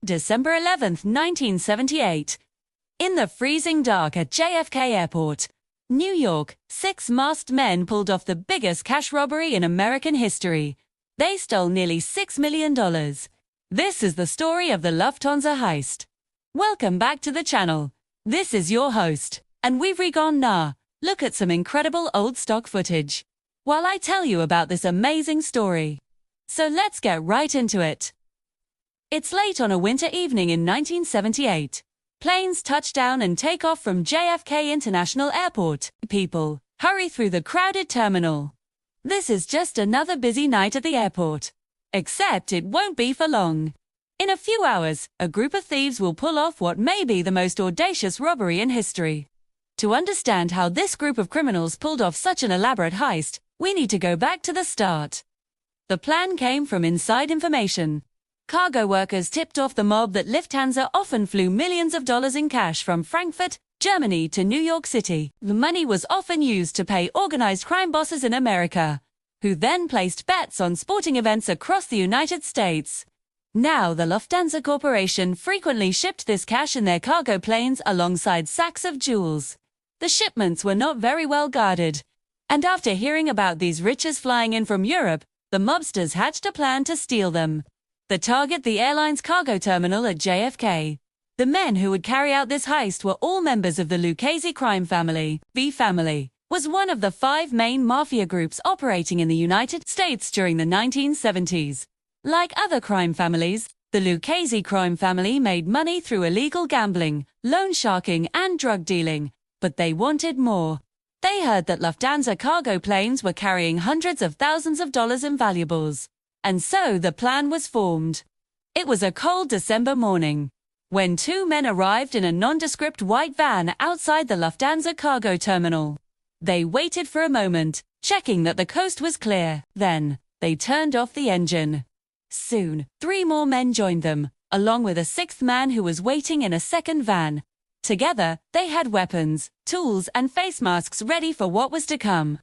December 11, 1978. In the freezing dark at JFK Airport, New York, 6 masked men pulled off the biggest cash robbery in American history. They stole nearly $6 million. This is the story of the Lufthansa Heist. Welcome back to the channel. This is your host, and we've gone look at some incredible old stock footage while I tell you about this amazing story. So let's get right into it. It's late on a winter evening in 1978. Planes touch down and take off from JFK International Airport. People hurry through the crowded terminal. This is just another busy night at the airport. Except it won't be for long. In a few hours, a group of thieves will pull off what may be the most audacious robbery in history. To understand how this group of criminals pulled off such an elaborate heist, we need to go back to the start. The plan came from inside information. Cargo workers tipped off the mob that Lufthansa often flew millions of dollars in cash from Frankfurt, Germany to New York City. The money was often used to pay organized crime bosses in America, who then placed bets on sporting events across the United States. Now, the Lufthansa Corporation frequently shipped this cash in their cargo planes alongside sacks of jewels. The shipments were not very well guarded, and after hearing about these riches flying in from Europe, the mobsters hatched a plan to steal them. They target the airline's cargo terminal at JFK. The men who would carry out this heist were all members of the Lucchese crime family. The family was one of the 5 main mafia groups operating in the United States during the 1970s. Like other crime families, the Lucchese crime family made money through illegal gambling, loan sharking, and drug dealing, but they wanted more. They heard that Lufthansa cargo planes were carrying hundreds of thousands of dollars in valuables. And so the plan was formed. It was a cold December morning when 2 men arrived in a nondescript white van outside the Lufthansa cargo terminal. They waited for a moment, checking that the coast was clear. Then, they turned off the engine. Soon, 3 more men joined them, along with a 6th man who was waiting in a second van. Together, they had weapons, tools, and face masks ready for what was to come.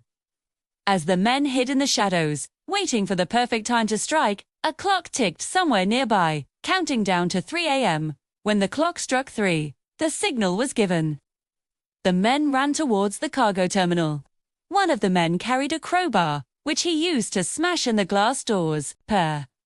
As the men hid in the shadows, waiting for the perfect time to strike, a clock ticked somewhere nearby, counting down to 3 a.m. When the clock struck 3, the signal was given. The men ran towards the cargo terminal. One of the men carried a crowbar, which he used to smash in the glass doors.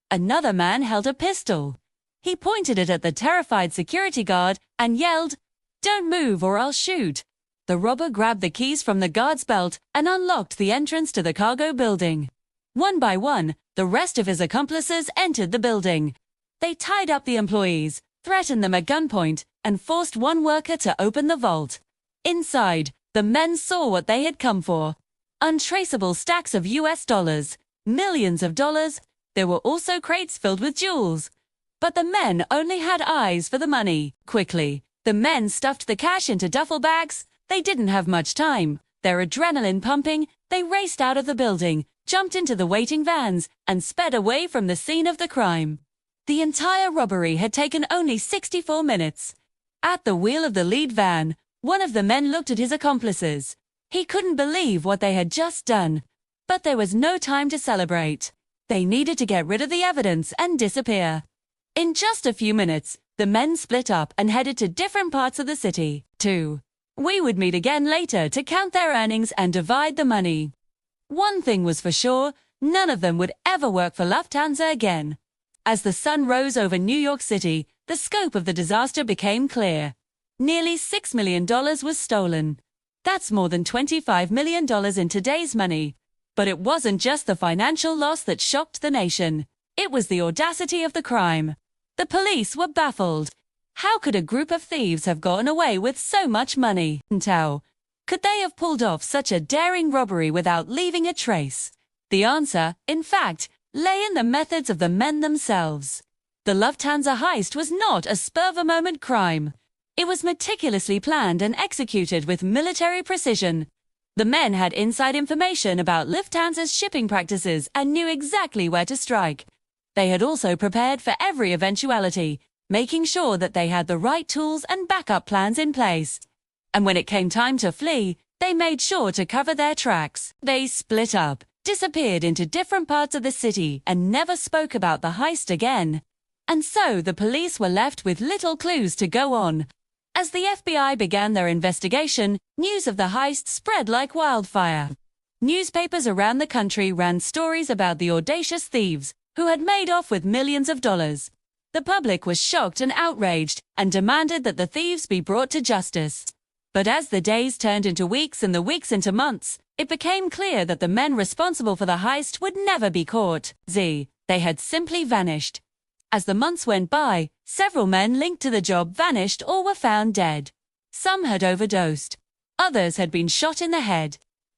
Another man held a pistol. He pointed it at the terrified security guard and yelled, "Don't move or I'll shoot." The robber grabbed the keys from the guard's belt and unlocked the entrance to the cargo building. One by one, the rest of his accomplices entered the building. They tied up the employees, threatened them at gunpoint, and forced one worker to open the vault. Inside, the men saw what they had come for. Untraceable stacks of US dollars, millions of dollars. There were also crates filled with jewels. But the men only had eyes for the money. Quickly, the men stuffed the cash into duffel bags. They didn't have much time. Their adrenaline pumping, they raced out of the building, jumped into the waiting vans, and sped away from the scene of the crime. The entire robbery had taken only 64 minutes. At the wheel of the lead van, one of the men looked at his accomplices. He couldn't believe what they had just done. But there was no time to celebrate. They needed to get rid of the evidence and disappear. In just a few minutes, the men split up and headed to different parts of the city. We would meet again later to count their earnings and divide the money. One thing was for sure, none of them would ever work for Lufthansa again. As the sun rose over New York City, the scope of the disaster became clear. Nearly $6 million was stolen. That's more than $25 million in today's money. But it wasn't just the financial loss that shocked the nation. It was the audacity of the crime. The police were baffled. How could a group of thieves have gotten away with so much money? How could they have pulled off such a daring robbery without leaving a trace? The answer, in fact, lay in the methods of the men themselves. The Lufthansa heist was not a spur-of-the-moment crime. It was meticulously planned and executed with military precision. The men had inside information about Lufthansa's shipping practices and knew exactly where to strike. They had also prepared for every eventuality, making sure that they had the right tools and backup plans in place. And when it came time to flee, they made sure to cover their tracks. They split up, disappeared into different parts of the city, and never spoke about the heist again. And so the police were left with little clues to go on. As the FBI began their investigation, news of the heist spread like wildfire. Newspapers around the country ran stories about the audacious thieves, who had made off with millions of dollars. The public was shocked and outraged, and demanded that the thieves be brought to justice. But as the days turned into weeks and the weeks into months, it became clear that the men responsible for the heist would never be caught. They had simply vanished. As the months went by, several men linked to the job vanished or were found dead. Some had overdosed. Others had been shot in the head.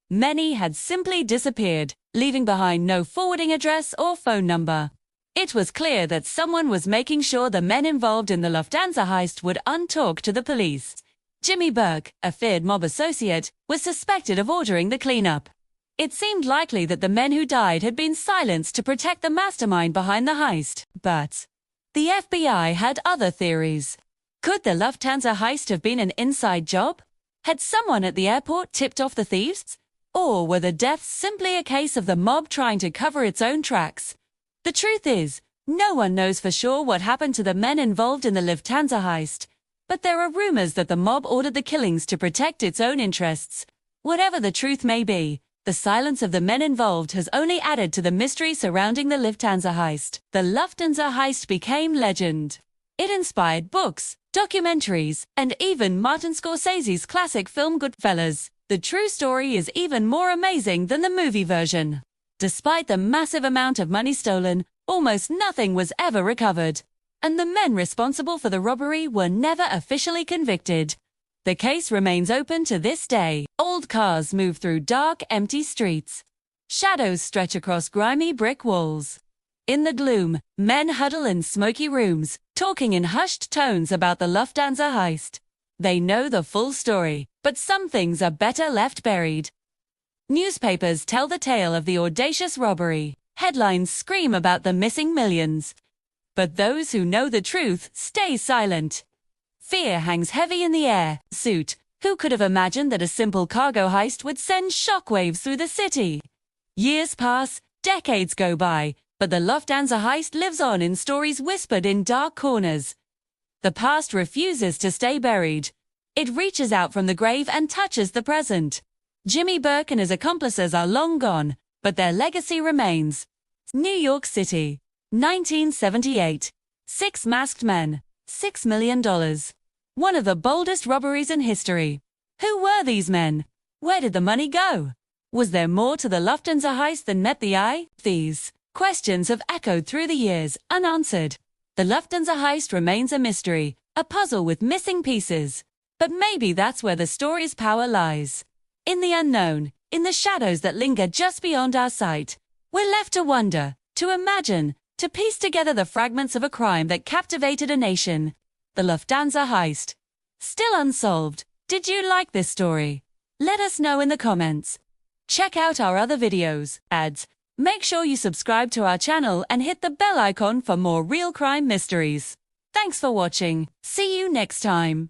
Many had simply disappeared, leaving behind no forwarding address or phone number. It was clear that someone was making sure the men involved in the Lufthansa heist would untalk to the police. Jimmy Burke, a feared mob associate, was suspected of ordering the cleanup. It seemed likely that the men who died had been silenced to protect the mastermind behind the heist. But the FBI had other theories. Could the Lufthansa heist have been an inside job? Had someone at the airport tipped off the thieves? Or were the deaths simply a case of the mob trying to cover its own tracks? The truth is, no one knows for sure what happened to the men involved in the Lufthansa heist. But there are rumors that the mob ordered the killings to protect its own interests. Whatever the truth may be, the silence of the men involved has only added to the mystery surrounding the Lufthansa heist. The Lufthansa heist became legend. It inspired books, documentaries, and even Martin Scorsese's classic film Goodfellas. The true story is even more amazing than the movie version. Despite the massive amount of money stolen, almost nothing was ever recovered. And the men responsible for the robbery were never officially convicted. The case remains open to this day. Old cars move through dark, empty streets. Shadows stretch across grimy brick walls. In the gloom, men huddle in smoky rooms, talking in hushed tones about the Lufthansa heist. They know the full story, but some things are better left buried. Newspapers tell the tale of the audacious robbery. Headlines scream about the missing millions. But those who know the truth stay silent. Fear hangs heavy in the air. Who could have imagined that a simple cargo heist would send shockwaves through the city? Years pass, decades go by, but the Lufthansa heist lives on in stories whispered in dark corners. The past refuses to stay buried. It reaches out from the grave and touches the present. Jimmy Burke and his accomplices are long gone, but their legacy remains. New York City, 1978. 6 masked men, $6 million. One of the boldest robberies in history. Who were these men? Where did the money go? Was there more to the Lufthansa heist than met the eye? These questions have echoed through the years, unanswered. The Lufthansa heist remains a mystery, a puzzle with missing pieces. But maybe that's where the story's power lies. In the unknown, in the shadows that linger just beyond our sight. We're left to wonder, to imagine, to piece together the fragments of a crime that captivated a nation. The Lufthansa heist. Still unsolved. Did you like this story? Let us know in the comments. Check out our other videos, ads. Make sure you subscribe to our channel and hit the bell icon for more real crime mysteries. Thanks for watching. See you next time.